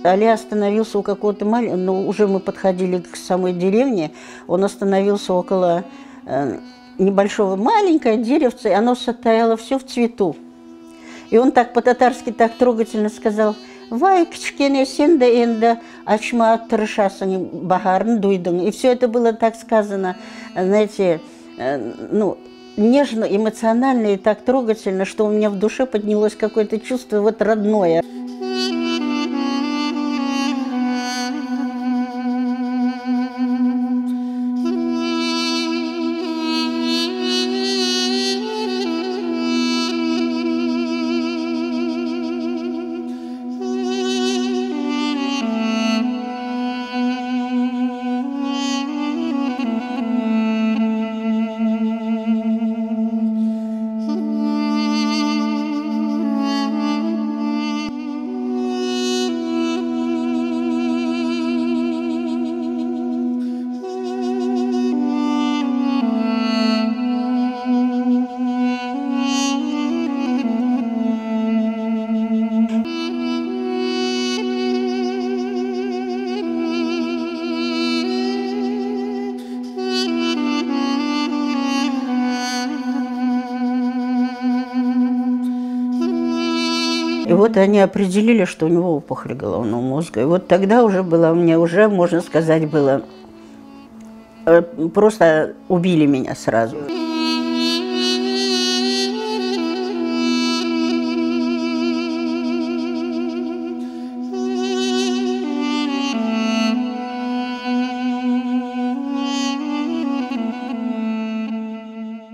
Али остановился у какого-то маленького, ну, уже мы подходили к самой деревне, он остановился около небольшого, маленькое деревце, и оно стояло все в цвету. И он так по-татарски так трогательно сказал: «Вай, кичкене сен да энда ачма тырышасың бахарын дуйдың». И все это было так сказано, знаете, ну, нежно, эмоционально и так трогательно, что у меня в душе поднялось какое-то чувство вот родное. И вот они определили, что у него опухоль головного мозга. И вот тогда уже было, мне уже, можно сказать, было, просто убили меня сразу.